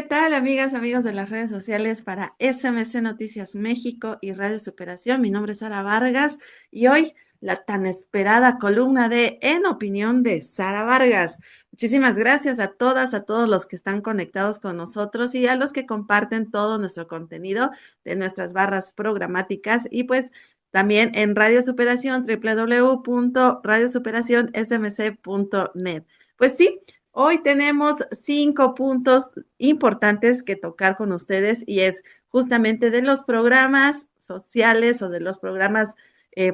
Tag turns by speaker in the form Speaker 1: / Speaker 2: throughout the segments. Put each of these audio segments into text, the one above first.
Speaker 1: ¿Qué tal, amigas, amigos de las redes sociales para SMC Noticias México y Radio Superación? Mi nombre es Sara Vargas y hoy la tan esperada columna de En Opinión de Sara Vargas. Muchísimas gracias a todas, a todos los que están conectados con nosotros y a los que comparten todo nuestro contenido de nuestras barras programáticas y pues también en Radio Superación, www.radiosuperacionsmc.net. Pues sí. Hoy tenemos 5 puntos importantes que tocar con ustedes y es justamente de los programas sociales o de los programas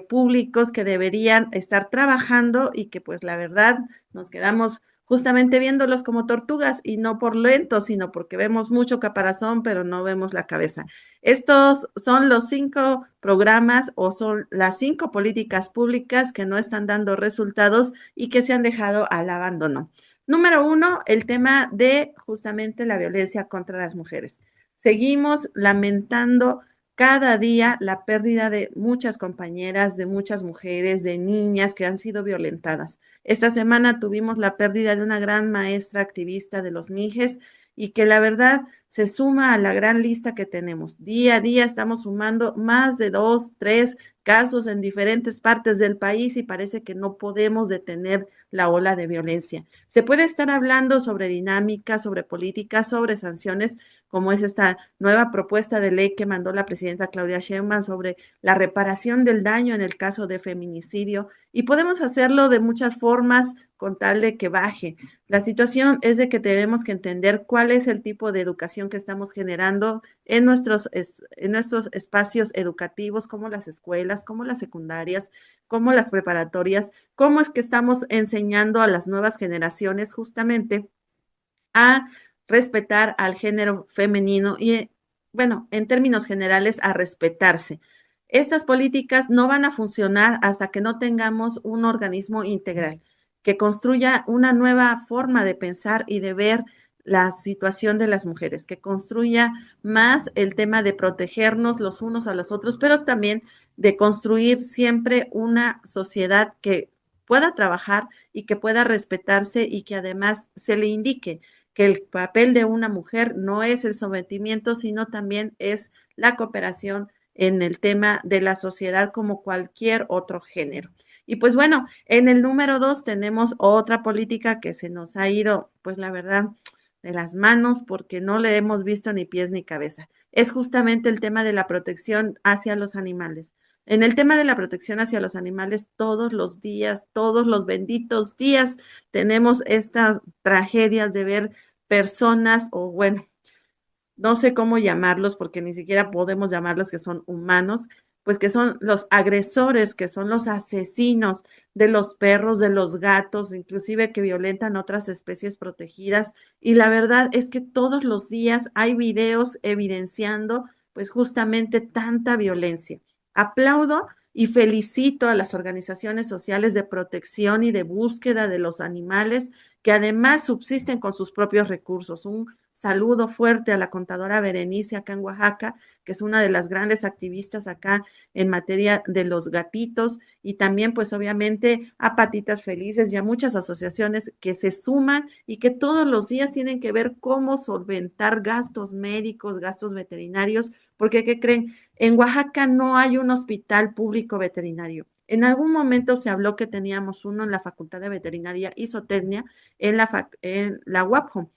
Speaker 1: públicos que deberían estar trabajando y que pues la verdad nos quedamos justamente viéndolos como tortugas y no por lentos, sino porque vemos mucho caparazón, pero no vemos la cabeza. Estos son los 5 programas o son las 5 políticas públicas que no están dando resultados y que se han dejado al abandono. Número 1, el tema de justamente la violencia contra las mujeres. Seguimos lamentando cada día la pérdida de muchas compañeras, de muchas mujeres, de niñas que han sido violentadas. Esta semana tuvimos la pérdida de una gran maestra activista de los Mijes y que la verdad se suma a la gran lista que tenemos. Día a día estamos sumando más de 2, 3 casos en diferentes partes del país y parece que no podemos detener la ola de violencia. Se puede estar hablando sobre dinámicas, sobre políticas, sobre sanciones, como es esta nueva propuesta de ley que mandó la presidenta Claudia Sheinbaum sobre la reparación del daño en el caso de feminicidio, y podemos hacerlo de muchas formas con tal de que baje. La situación es de que tenemos que entender cuál es el tipo de educación que estamos generando en nuestros espacios educativos, como las escuelas, como las secundarias, como las preparatorias, cómo es que estamos enseñando a las nuevas generaciones justamente a respetar al género femenino y, bueno, en términos generales, a respetarse. Estas políticas no van a funcionar hasta que no tengamos un organismo integral que construya una nueva forma de pensar y de ver la situación de las mujeres, que construya más el tema de protegernos los unos a los otros, pero también de construir siempre una sociedad que pueda trabajar y que pueda respetarse y que además se le indique que el papel de una mujer no es el sometimiento, sino también es la cooperación en el tema de la sociedad como cualquier otro género. Y pues bueno, en el número 2 tenemos otra política que se nos ha ido, pues la verdad, de las manos porque no le hemos visto ni pies ni cabeza. Es justamente el tema de la protección hacia los animales. En el tema de la protección hacia los animales, todos los días, todos los benditos días, tenemos estas tragedias de ver personas o bueno, no sé cómo llamarlos porque ni siquiera podemos llamarlos que son humanos, pues que son los agresores, que son los asesinos de los perros, de los gatos, inclusive que violentan otras especies protegidas. Y la verdad es que todos los días hay videos evidenciando pues justamente tanta violencia. Aplaudo y felicito a las organizaciones sociales de protección y de búsqueda de los animales que además subsisten con sus propios recursos. Un saludo fuerte a la contadora Berenice acá en Oaxaca, que es una de las grandes activistas acá en materia de los gatitos y también pues obviamente a Patitas Felices y a muchas asociaciones que se suman y que todos los días tienen que ver cómo solventar gastos médicos, gastos veterinarios, porque ¿qué creen? En Oaxaca no hay un hospital público veterinario. En algún momento se habló que teníamos uno en la Facultad de Veterinaria y Zootecnia en la UAPJO.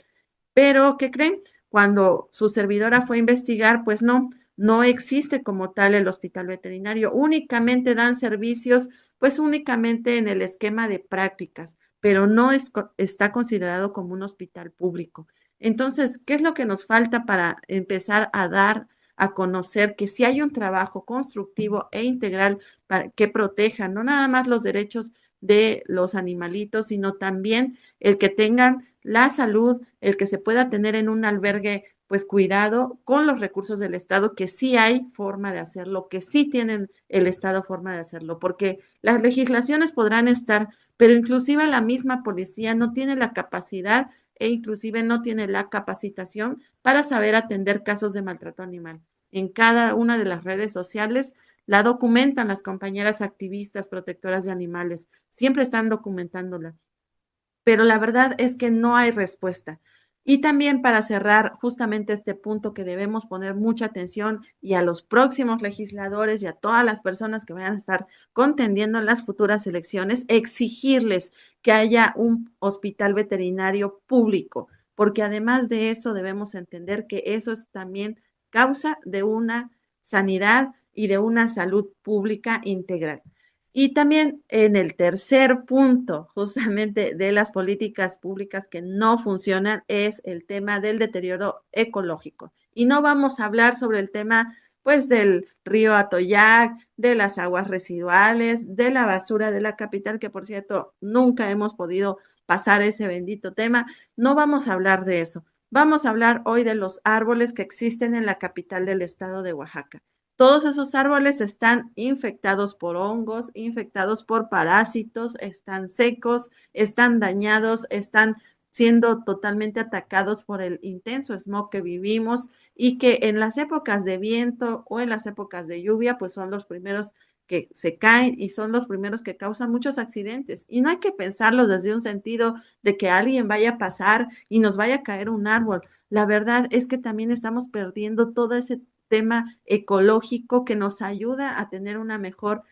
Speaker 1: Pero, ¿qué creen? Cuando su servidora fue a investigar, pues no, no existe como tal el hospital veterinario. Únicamente dan servicios, pues únicamente en el esquema de prácticas, pero no está considerado como un hospital público. Entonces, ¿qué es lo que nos falta para empezar a dar a conocer que si hay un trabajo constructivo e integral para que proteja no nada más los derechos de los animalitos, sino también el que tengan la salud, el que se pueda tener en un albergue, pues cuidado con los recursos del Estado, que sí hay forma de hacerlo, que sí tienen el Estado forma de hacerlo, porque las legislaciones podrán estar, pero inclusive la misma policía no tiene la capacidad e inclusive no tiene la capacitación para saber atender casos de maltrato animal. En cada una de las redes sociales la documentan las compañeras activistas protectoras de animales, siempre están documentándola, pero la verdad es que no hay respuesta. Y también para cerrar justamente este punto que debemos poner mucha atención y a los próximos legisladores y a todas las personas que vayan a estar contendiendo en las futuras elecciones, exigirles que haya un hospital veterinario público, porque además de eso debemos entender que eso es también causa de una sanidad y de una salud pública integral. Y también en el tercer punto, justamente de las políticas públicas que no funcionan, es el tema del deterioro ecológico. Y no vamos a hablar sobre el tema, pues, del río Atoyac, de las aguas residuales, de la basura de la capital, que por cierto, nunca hemos podido pasar ese bendito tema. No vamos a hablar de eso. Vamos a hablar hoy de los árboles que existen en la capital del estado de Oaxaca. Todos esos árboles están infectados por hongos, infectados por parásitos, están secos, están dañados, están siendo totalmente atacados por el intenso smog que vivimos y que en las épocas de viento o en las épocas de lluvia, pues son los primeros que se caen y son los primeros que causan muchos accidentes. Y no hay que pensarlo desde un sentido de que alguien vaya a pasar y nos vaya a caer un árbol. La verdad es que también estamos perdiendo todo ese tema ecológico que nos ayuda a tener una mejor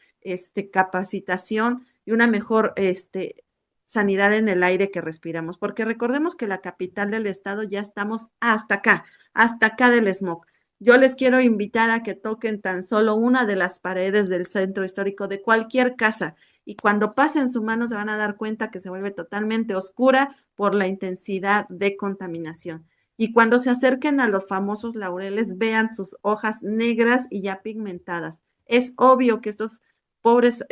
Speaker 1: capacitación y una mejor sanidad en el aire que respiramos, porque recordemos que la capital del estado ya estamos hasta acá del smog. Yo les quiero invitar a que toquen tan solo una de las paredes del centro histórico de cualquier casa y cuando pasen su mano se van a dar cuenta que se vuelve totalmente oscura por la intensidad de contaminación. Y cuando se acerquen a los famosos laureles, vean sus hojas negras y ya pigmentadas. Es obvio que estos pobres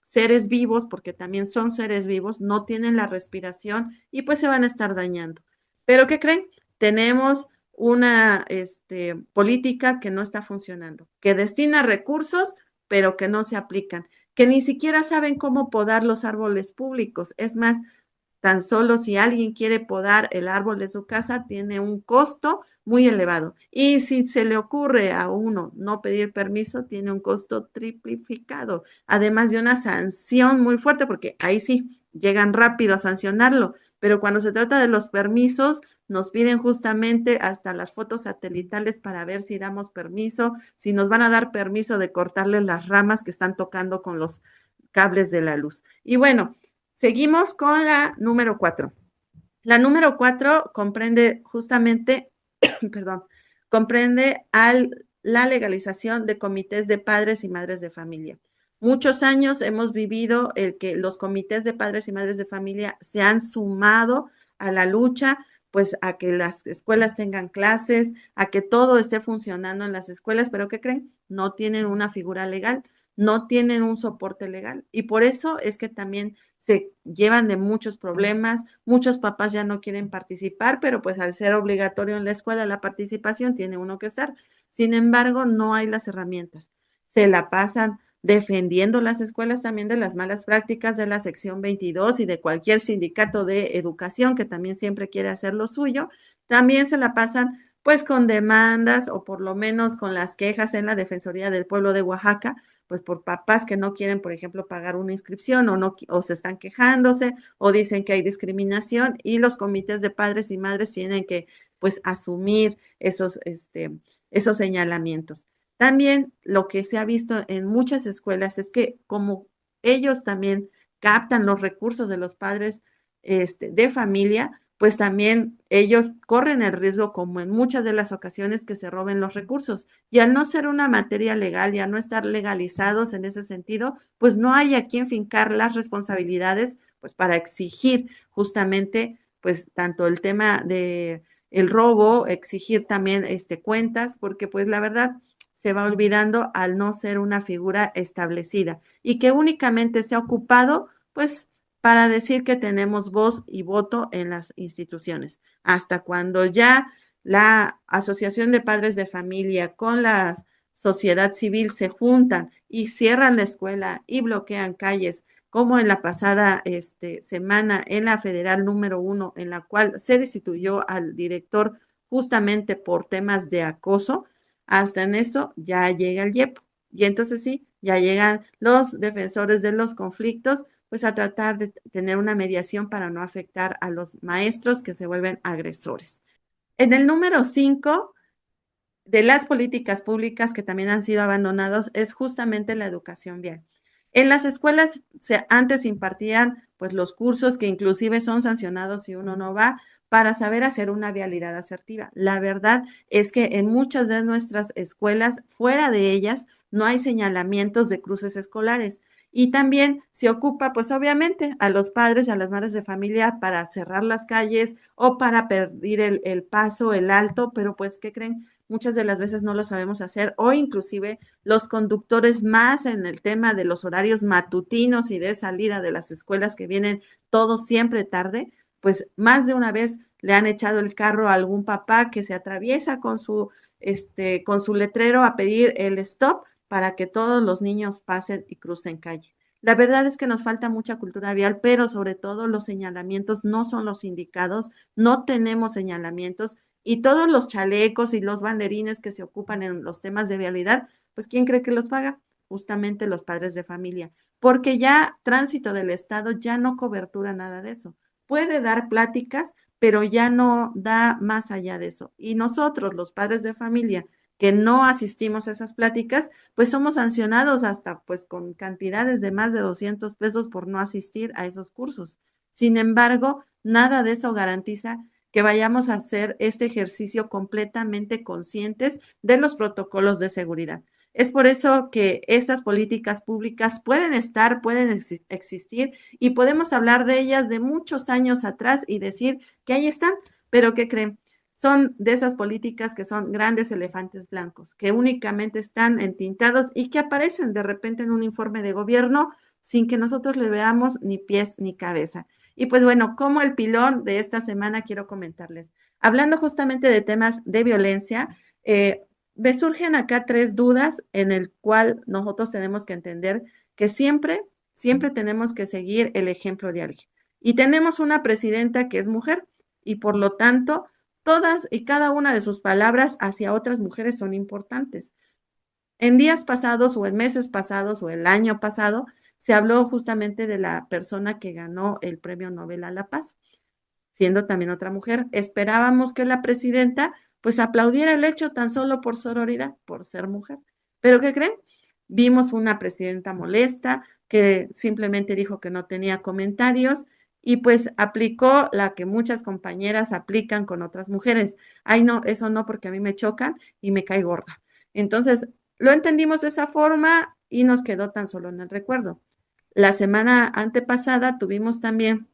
Speaker 1: seres vivos, porque también son seres vivos, no tienen la respiración y pues se van a estar dañando. Pero ¿qué creen? Tenemos una política que no está funcionando, que destina recursos, pero que no se aplican, que ni siquiera saben cómo podar los árboles públicos. Es más, tan solo si alguien quiere podar el árbol de su casa, tiene un costo muy elevado. Y si se le ocurre a uno no pedir permiso, tiene un costo triplificado, además de una sanción muy fuerte, porque ahí sí llegan rápido a sancionarlo. Pero cuando se trata de los permisos, nos piden justamente hasta las fotos satelitales para ver si damos permiso, si nos van a dar permiso de cortarle las ramas que están tocando con los cables de la luz. Y bueno, seguimos con la número 4. La número 4 comprende justamente, perdón, comprende la legalización de comités de padres y madres de familia. Muchos años hemos vivido el que los comités de padres y madres de familia se han sumado a la lucha, pues a que las escuelas tengan clases, a que todo esté funcionando en las escuelas, pero ¿qué creen? No tienen una figura legal, no tienen un soporte legal y por eso es que también se llevan de muchos problemas, muchos papás ya no quieren participar, pero pues al ser obligatorio en la escuela la participación tiene uno que estar. Sin embargo, no hay las herramientas. Se la pasan defendiendo las escuelas también de las malas prácticas de la sección 22 y de cualquier sindicato de educación que también siempre quiere hacer lo suyo. También se la pasan pues con demandas o por lo menos con las quejas en la Defensoría del Pueblo de Oaxaca, pues por papás que no quieren, por ejemplo, pagar una inscripción o no o se están quejándose o dicen que hay discriminación y los comités de padres y madres tienen que pues asumir esos señalamientos. También lo que se ha visto en muchas escuelas es que como ellos también captan los recursos de los padres de familia, pues también ellos corren el riesgo, como en muchas de las ocasiones, que se roben los recursos. Y al no ser una materia legal y al no estar legalizados en ese sentido, pues no hay a quien fincar las responsabilidades, pues para exigir justamente, pues tanto el tema de el robo, exigir también cuentas, porque pues la verdad se va olvidando al no ser una figura establecida y que únicamente se ha ocupado, pues para decir que tenemos voz y voto en las instituciones. Hasta cuando ya la Asociación de Padres de Familia con la sociedad civil se juntan y cierran la escuela y bloquean calles, como en la pasada semana en la Federal número 1, en la cual se destituyó al director justamente por temas de acoso, hasta en eso ya llega el IEPO. Y entonces sí, ya llegan los defensores de los conflictos pues a tratar de tener una mediación para no afectar a los maestros que se vuelven agresores. En el número 5 de las políticas públicas que también han sido abandonados es justamente la educación vial. En las escuelas antes impartían pues los cursos que inclusive son sancionados si uno no va para saber hacer una vialidad asertiva. La verdad es que en muchas de nuestras escuelas, fuera de ellas, no hay señalamientos de cruces escolares. Y también se ocupa, pues obviamente, a los padres y a las madres de familia para cerrar las calles o para pedir el paso, el alto, pero pues, ¿qué creen? Muchas de las veces no lo sabemos hacer o inclusive los conductores más en el tema de los horarios matutinos y de salida de las escuelas que vienen todos siempre tarde, pues más de una vez le han echado el carro a algún papá que se atraviesa con su letrero a pedir el stop para que todos los niños pasen y crucen calle. La verdad es que nos falta mucha cultura vial, pero sobre todo los señalamientos no son los indicados, no tenemos señalamientos y todos los chalecos y los banderines que se ocupan en los temas de vialidad, pues ¿quién cree que los paga? Justamente los padres de familia, porque ya tránsito del Estado ya no cobertura nada de eso. Puede dar pláticas, pero ya no da más allá de eso. Y nosotros, los padres de familia, que no asistimos a esas pláticas, pues somos sancionados hasta pues con cantidades de más de 200 pesos por no asistir a esos cursos. Sin embargo, nada de eso garantiza que vayamos a hacer este ejercicio completamente conscientes de los protocolos de seguridad. Es por eso que estas políticas públicas pueden estar, pueden existir y podemos hablar de ellas de muchos años atrás y decir que ahí están, pero ¿qué creen? Son de esas políticas que son grandes elefantes blancos, que únicamente están entintados y que aparecen de repente en un informe de gobierno sin que nosotros le veamos ni pies ni cabeza. Y pues bueno, como el pilón de esta semana quiero comentarles. Hablando justamente de temas de violencia, me surgen acá tres dudas en el cual nosotros tenemos que entender que siempre tenemos que seguir el ejemplo de alguien. Y tenemos una presidenta que es mujer y por lo tanto todas y cada una de sus palabras hacia otras mujeres son importantes. En días pasados o en meses pasados o el año pasado se habló justamente de la persona que ganó el Premio Nobel a la Paz, siendo también otra mujer. Esperábamos que la presidenta pues aplaudiera el hecho tan solo por sororidad, por ser mujer. Pero ¿qué creen? Vimos una presidenta molesta que simplemente dijo que no tenía comentarios y pues aplicó la que muchas compañeras aplican con otras mujeres. Ay, no, eso no, porque a mí me chocan y me cae gorda. Entonces, lo entendimos de esa forma y nos quedó tan solo en el recuerdo. La semana antepasada tuvimos también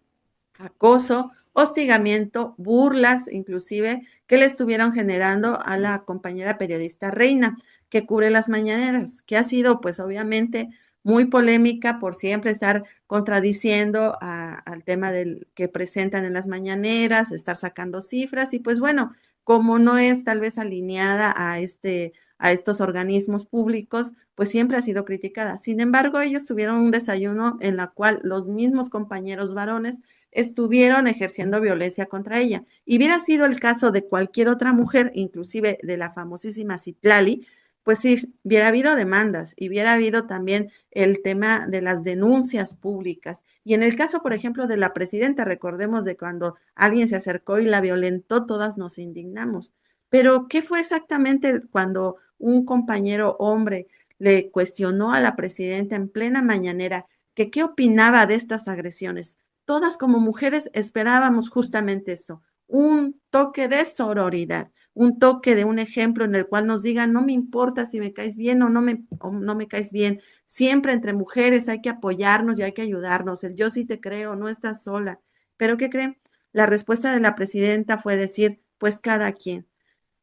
Speaker 1: acoso, hostigamiento, burlas inclusive que le estuvieron generando a la compañera periodista Reina, que cubre las mañaneras, que ha sido pues obviamente muy polémica por siempre estar contradiciendo al tema del que presentan en las mañaneras, estar sacando cifras y pues bueno, como no es tal vez alineada a estos organismos públicos, pues siempre ha sido criticada. Sin embargo, ellos tuvieron un desayuno en la cual los mismos compañeros varones estuvieron ejerciendo violencia contra ella. Y hubiera sido el caso de cualquier otra mujer, inclusive de la famosísima Citlali, pues sí, hubiera habido demandas y hubiera habido también el tema de las denuncias públicas. Y en el caso, por ejemplo, de la presidenta, recordemos de cuando alguien se acercó y la violentó, todas nos indignamos. Pero, ¿qué fue exactamente cuando un compañero hombre le cuestionó a la presidenta en plena mañanera que qué opinaba de estas agresiones? Todas como mujeres esperábamos justamente eso, un toque de sororidad, un toque de un ejemplo en el cual nos digan, no me importa si me caes bien o no me caes bien, siempre entre mujeres hay que apoyarnos y hay que ayudarnos, el yo sí te creo, no estás sola. Pero ¿qué creen? La respuesta de la presidenta fue decir, pues cada quien,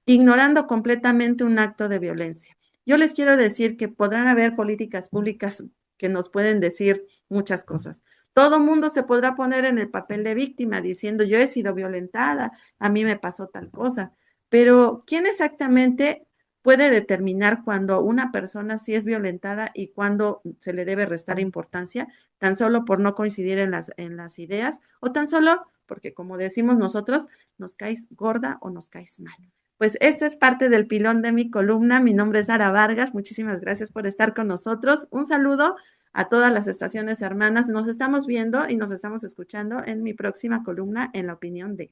Speaker 1: ignorando completamente un acto de violencia. Yo les quiero decir que podrán haber políticas públicas que nos pueden decir muchas cosas. Todo mundo se podrá poner en el papel de víctima diciendo yo he sido violentada, a mí me pasó tal cosa, pero ¿quién exactamente puede determinar cuando una persona sí es violentada y cuándo se le debe restar importancia, tan solo por no coincidir en las ideas o tan solo porque como decimos nosotros, nos caes gorda o nos caes mal? Pues este es parte del pilón de mi columna. Mi nombre es Sara Vargas. Muchísimas gracias por estar con nosotros. Un saludo a todas las estaciones hermanas. Nos estamos viendo y nos estamos escuchando en mi próxima columna en La Opinión de.